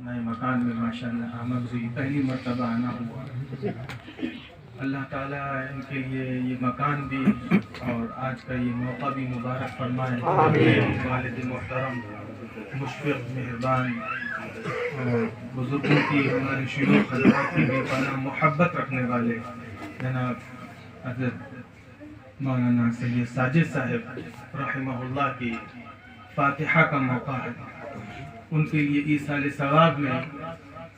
نئے مکان میں ماشاءاللہ آمد ہوئی، پہلی مرتبہ آنا ہوا۔ اللہ تعالیٰ ان کے لیے یہ مکان بھی اور آج کا یہ موقع بھی مبارک فرمائے۔ والد محترم مشفق مہربان اور بزرگوں کی، ہمارے شیوخ حضرات کی بے پناہ محبت رکھنے والے جناب حضرت مولانا سید ساجد صاحب رحمہ اللہ کی فاتحہ کا موقع ہے۔ ان کے لیے ایصال ثواب میں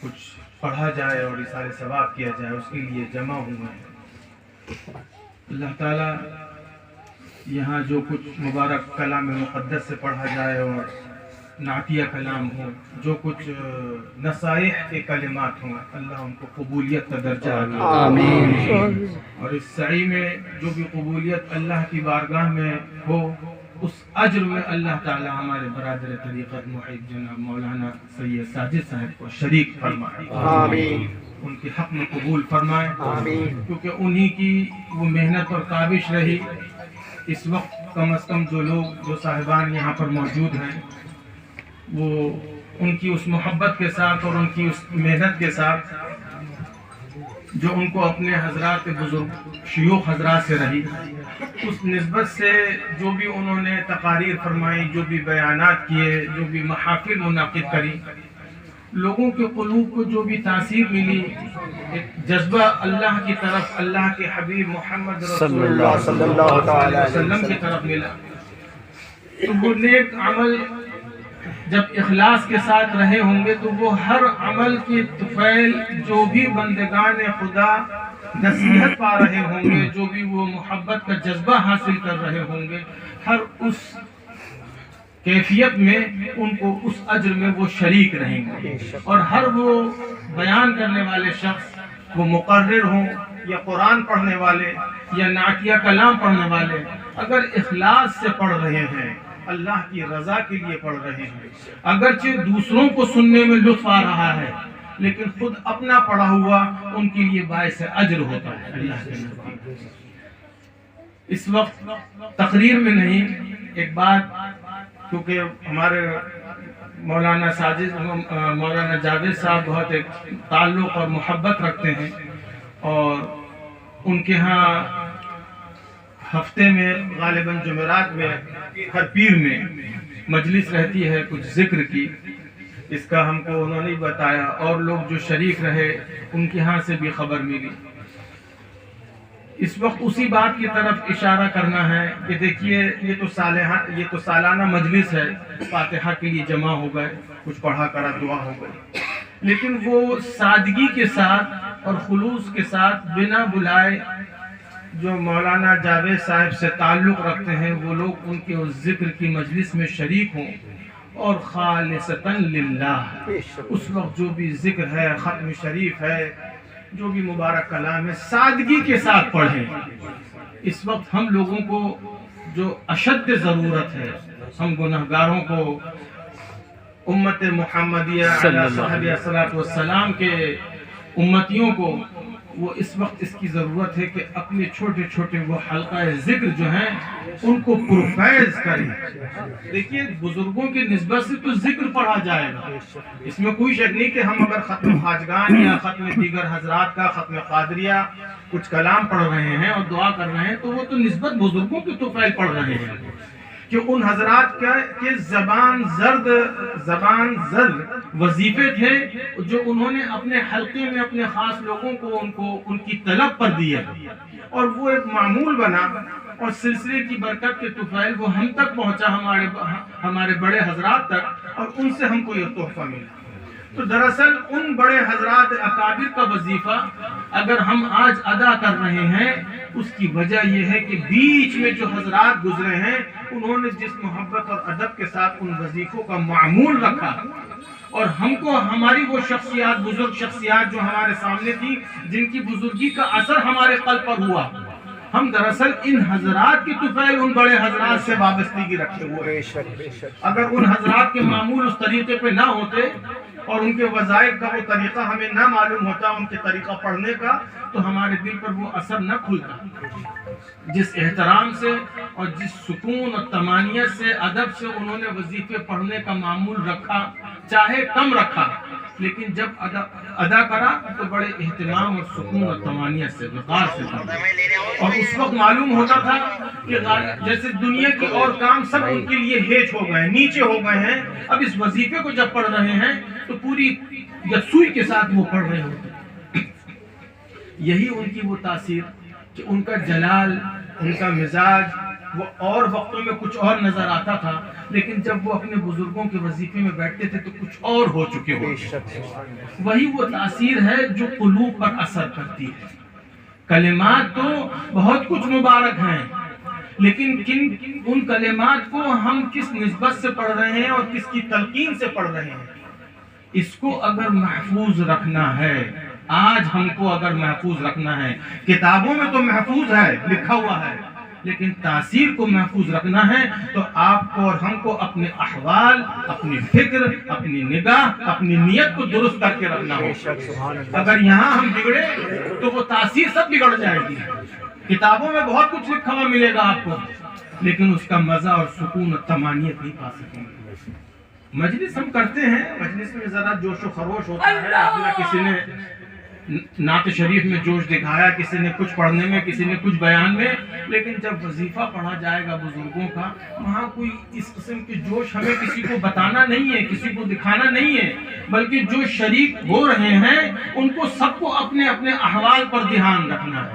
کچھ پڑھا جائے اور ایصال ثواب کیا جائے، اس کے لیے جمع ہوئے ہیں۔ اللہ تعالیٰ یہاں جو کچھ مبارک کلام مقدس سے پڑھا جائے اور نعتیہ کلام ہو، جو کچھ نصائح کے کلمات ہوں، اللہ ان کو قبولیت کا درجہ آمین۔ اور اس سعی میں جو بھی قبولیت اللہ کی بارگاہ میں ہو، اس اجر میں اللہ تعالی ہمارے برادر طریقت محب جناب مولانا سید ساجد صاحب کو شریک فرمائے، آمین۔ ان کے حق میں قبول فرمائے، آمین، کیونکہ انہی کی وہ محنت اور کاوش رہی۔ اس وقت کم از کم جو لوگ، جو صاحبان یہاں پر موجود ہیں، وہ ان کی اس محبت کے ساتھ اور ان کی اس محنت کے ساتھ جو ان کو اپنے حضرات بزرگ شیوخ حضرات سے رہی، اس نسبت سے جو بھی انہوں نے تقاریر فرمائی، جو بھی بیانات کیے، جو بھی محافل منعقد کری، لوگوں کے قلوب کو جو بھی تاثیر ملی، ایک جذبہ اللہ کی طرف، اللہ کے حبیب محمد رسول اللہ صلی اللہ علیہ وسلم کی طرف ملا، تو وہ نیک عمل جب اخلاص کے ساتھ رہے ہوں گے تو وہ ہر عمل کی طفیل جو بھی بندگان خدا نصیحت پا رہے ہوں گے، جو بھی وہ محبت کا جذبہ حاصل کر رہے ہوں گے، ہر اس کیفیت میں ان کو اس اجر میں وہ شریک رہیں گے۔ اور ہر وہ بیان کرنے والے شخص، وہ مقرر ہوں یا قرآن پڑھنے والے یا نعتیہ کلام پڑھنے والے، اگر اخلاص سے پڑھ رہے ہیں، اللہ کی رضا کے لیے پڑھ رہے ہیں، اگرچہ دوسروں کو سننے میں لطف آ رہا ہے، لیکن خود اپنا پڑھا ہوا ان کے لیے باعث اجر ہوتا ہے اللہ کے نزدیک۔ اس وقت تقریر میں نہیں، ایک بات، کیونکہ ہمارے مولانا جاوید صاحب بہت ایک تعلق اور محبت رکھتے ہیں، اور ان کے ہاں ہفتے میں غالباً جمعرات میں ہر پیر میں مجلس رہتی ہے کچھ ذکر کی، اس کا ہم کو انہوں نے بتایا، اور لوگ جو شریک رہے ان کے ہاں سے بھی خبر ملی۔ اس وقت اسی بات کی طرف اشارہ کرنا ہے کہ دیکھیے یہ تو سالانہ مجلس ہے، فاتحہ کے لیے جمع ہو گئے، کچھ پڑھا کرا دعا ہو گئی، لیکن وہ سادگی کے ساتھ اور خلوص کے ساتھ بنا بلائے جو مولانا جاوید صاحب سے تعلق رکھتے ہیں، وہ لوگ ان کے اس ذکر کی مجلس میں شریک ہوں اور خالصتاً للہ اس وقت جو بھی ذکر ہے، ختم شریف ہے، جو بھی مبارک کلام ہے، سادگی کے ساتھ پڑھیں۔ اس وقت ہم لوگوں کو جو اشد ضرورت ہے، ہم گناہگاروں کو، امت محمدیہ علیہ صحابہ والسلام کے امتیوں کو، وہ اس وقت اس کی ضرورت ہے کہ اپنے چھوٹے چھوٹے وہ حلقہ ذکر جو ہیں ان کو پرفیض کریں۔ دیکھیے بزرگوں کی نسبت سے تو ذکر پڑھا جائے گا، اس میں کوئی شک نہیں کہ ہم اگر ختم خواجگان یا ختم دیگر حضرات کا، ختم قادریہ کچھ کلام پڑھ رہے ہیں اور دعا کر رہے ہیں تو وہ تو نسبت بزرگوں کی طفیل پڑھ رہے ہیں، کہ ان حضرات کے زبان زرد وظیفے تھے جو انہوں نے اپنے حلقے میں اپنے خاص لوگوں کو ان کی طلب پر دیا، اور وہ ایک معمول بنا، اور سلسلے کی برکت کے طفیل وہ ہم تک پہنچا، ہمارے بڑے حضرات تک، اور ان سے ہم کو یہ تحفہ ملا۔ تو دراصل ان بڑے حضرات اکابر کا وظیفہ اگر ہم آج ادا کر رہے ہیں، اس کی وجہ یہ ہے کہ بیچ میں جو حضرات گزرے ہیں انہوں نے جس محبت اور ادب کے ساتھ ان وظیفوں کا معمول رکھا، اور ہم کو ہماری وہ شخصیات، بزرگ شخصیات جو ہمارے سامنے تھی، جن کی بزرگی کا اثر ہمارے قلب پر ہوا، ہم دراصل ان حضرات کی طفیل ان بڑے حضرات سے وابستگی رکھتے ہوئے، اگر ان حضرات کے معمول اس طریقے پہ نہ ہوتے اور ان کے وظائف کا وہ طریقہ ہمیں نہ معلوم ہوتا، ان کے طریقہ پڑھنے کا، تو ہمارے دل پر وہ اثر نہ کھلتا۔ جس احترام سے اور جس سکون اور طمانیت سے ادب سے انہوں نے وظیفے پڑھنے کا معمول رکھا، چاہے کم رکھا لیکن جب ادا کرا تو بڑے اہتمام اور سکون اور طمانیت سے وقار سے پڑھا، اور اس وقت معلوم ہوتا تھا کہ جیسے دنیا کی اور کام سب ان کے لیے ہیچ ہو گئے، نیچے ہو گئے ہیں، اب اس وظیفے کو جب پڑھ رہے ہیں تو پوری یکسوئی کے ساتھ وہ پڑھ رہے ہوتے۔ یہی ان کی وہ تاثیر کہ ان کا جلال، ان کا مزاج وہ اور وقتوں میں کچھ اور نظر آتا تھا، لیکن جب وہ اپنے بزرگوں کے وظیفے میں بیٹھتے تھے تو کچھ اور ہو چکے ہوتے۔ وہی وہ تاثیر ہے جو قلوب پر اثر کرتی ہے۔ کلمات تو بہت کچھ مبارک ہیں، لیکن ان کلمات کو ہم کس نسبت سے پڑھ رہے ہیں اور کس کی تلقین سے پڑھ رہے ہیں، اس کو اگر محفوظ رکھنا ہے، آج ہم کو اگر محفوظ رکھنا ہے، کتابوں میں تو محفوظ ہے، لکھا ہوا ہے، لیکن تاثیر کو محفوظ رکھنا ہے تو آپ کو اور ہم کو اپنے احوال، اپنی فکر، اپنی نگاہ، اپنی نیت کو درست کر کے رکھنا ہو۔ اگر یہاں ہم بگڑے تو وہ تاثیر سب بگڑ جائے گی۔ کتابوں میں بہت کچھ لکھا ہوا ملے گا آپ کو، لیکن اس کا مزہ اور سکون اور طمانیت نہیں پا سکیں گے۔ مجلس ہم کرتے ہیں، مجلس میں ذرا جوش و خروش ہوتا ہے، اپنا کسی نے نعت شریف میں جوش دکھایا، کسی نے کچھ پڑھنے میں، کسی نے کچھ بیان میں، لیکن جب وظیفہ پڑھا جائے گا بزرگوں کا، وہاں کوئی اس قسم کے جوش ہمیں کسی کو بتانا نہیں ہے، کسی کو دکھانا نہیں ہے، بلکہ جو شریک ہو رہے ہیں ان کو سب کو اپنے اپنے احوال پر دھیان رکھنا ہے۔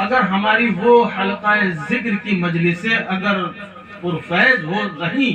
اگر ہماری وہ حلقہ ذکر کی مجلسیں اگر پرفیض ہو رہی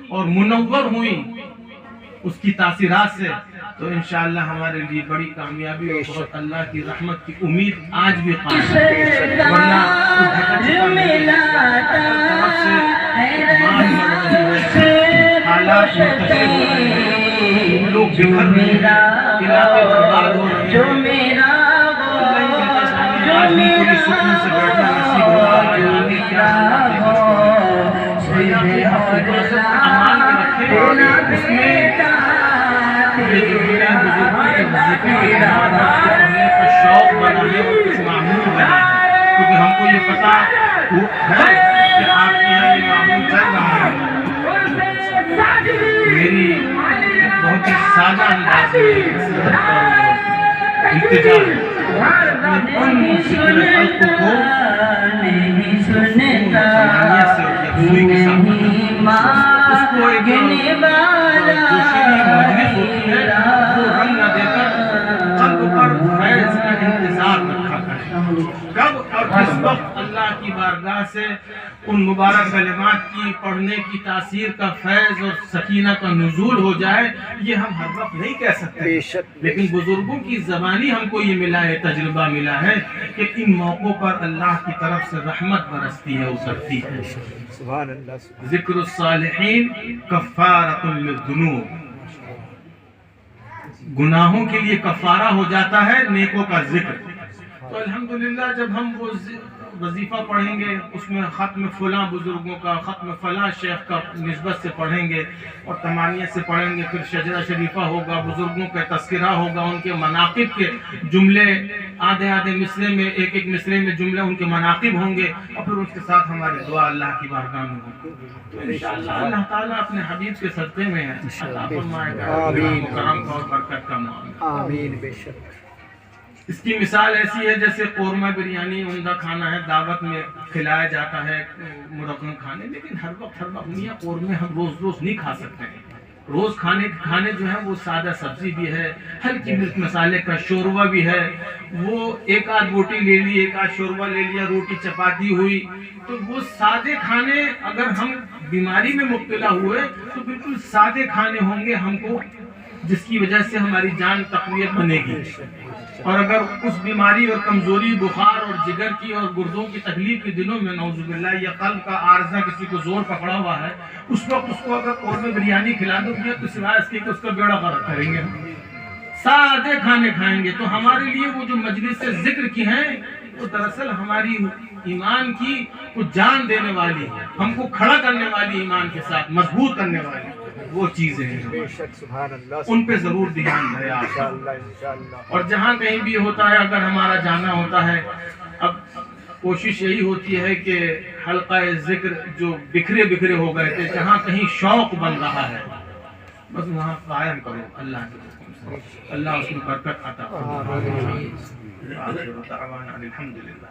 اور منور ہوئی اس کی تاثیرات سے، تو انشاءاللہ ہمارے لیے بڑی کامیابی اور بہت اللہ کی رحمت کی امید آج بھی قائم ہے۔ ورنہ حالات منتشر ہو رہے ہیں، لوگ بکھر رہے ہیں، علاقے برباد ہو رہے ہیں۔ آدمی کو یہ سکون سے بیٹھنا نصیب ہوگا کہ آگے کیا امان میں رکھے، اس میں یہ جو میرے بزرگوں کے وظیفے کے پڑھنے کا شوق بنا ہے اور کچھ معمول بنا ہے، کیونکہ ہم کو یہ پتا ہے کہ آپ کے یہاں یہ معمول چل رہا ہے۔ میری بہت ہی سادہ انداز میں التجا ہے ان ذکر خلق کو سمانیت سے یکسوئی کے ساتھ اس کو ایک دوسری مجلس ہوتی ہے وہ رنگ نہ دے کر قلب پر فیض کا انتظار رکھا کرے۔ کب اور کس وقت اللہ کی بارگاہ سے ان مبارک کلمات کی پڑھنے کی تاثیر کا فیض اور سکینہ کا نزول ہو جائے یہ ہم ہر وقت نہیں کہہ سکتے، لیکن بزرگوں کی زبانی ہم کو یہ ملا ہے، تجربہ ملا ہے کہ ان موقعوں پر اللہ کی طرف سے رحمت برستی ہے، اترتی ہے۔ سبحان اللہ۔ ذکر الصالحین کفارۃ للذنوب، گناہوں کے لیے کفارہ ہو جاتا ہے نیکوں کا ذکر۔ تو الحمدللہ جب ہم وہ وظیفہ پڑھیں گے اس میں ختم فلاں بزرگوں کا، ختم فلاں شیخ کا نسبت سے پڑھیں گے اور طمانیت سے پڑھیں گے، پھر شجرہ شریفہ ہوگا، بزرگوں کا تذکرہ ہوگا، ان کے مناقب کے جملے آدھے آدھے مصرے میں، ایک ایک مصرے میں جملے ان کے مناقب ہوں گے، اور پھر اس کے ساتھ ہماری دعا اللہ کی بارگاہ میں ہوگی۔ تو انشاءاللہ اللہ تعالیٰ اپنے حبیب کے صدقے میں ہے، عطا فرمائے گا کرم کا اور برکت کا معاملہ۔ آمین بے شک۔ اس کی مثال ایسی ہے جیسے قورمہ بریانی عمدہ کھانا ہے، دعوت میں کھلایا جاتا ہے مرغن کھانے، لیکن ہر وقت میاں قورمے ہم روز روز نہیں کھا سکتے ہیں۔ روز کھانے جو ہیں وہ سادہ سبزی بھی ہے، ہلکی مرچ مسالے کا شوربہ بھی ہے، وہ ایک آدھ روٹی لے لی، ایک آدھ شوربہ لے لیا، روٹی چپاتی ہوئی، تو وہ سادے کھانے اگر ہم بیماری میں مبتلا ہوئے تو بالکل سادے کھانے ہوں گے ہم کو، جس کی وجہ سے ہماری جان تقویت بنے گی۔ اور اگر اس بیماری اور کمزوری، بخار اور جگر کی اور گردوں کی تکلیف کے دنوں میں نعوذ باللہ یا قلب کا عارضہ کسی کو زور پکڑا ہوا ہے، اس وقت اس کو اگر قورمہ بریانی کھلا دو گے تو سوائے اس کے کہ اس کا بیڑا غرق کریں گے، سادے کھانے کھائیں گے۔ تو ہمارے لیے وہ جو مجلس سے ذکر کی ہیں وہ دراصل ہماری ایمان کی کو جان دینے والی، ہم کو کھڑا کرنے والی، ایمان کے ساتھ مضبوط کرنے والی وہ چیزیں ہیں، ان پہ ضرور دھیان دیں آپ۔ اور جہاں کہیں بھی ہوتا ہے، اگر ہمارا جانا ہوتا ہے، اب کوشش یہی ہوتی ہے کہ حلقہ ذکر جو بکھرے بکھرے ہو گئے تھے، جہاں کہیں شوق بن رہا ہے، بس وہاں قائم کرو اللہ کے حکم سے، اللہ اس میں برکت عطا فرمائے۔ آخر دعوانا الحمدللہ۔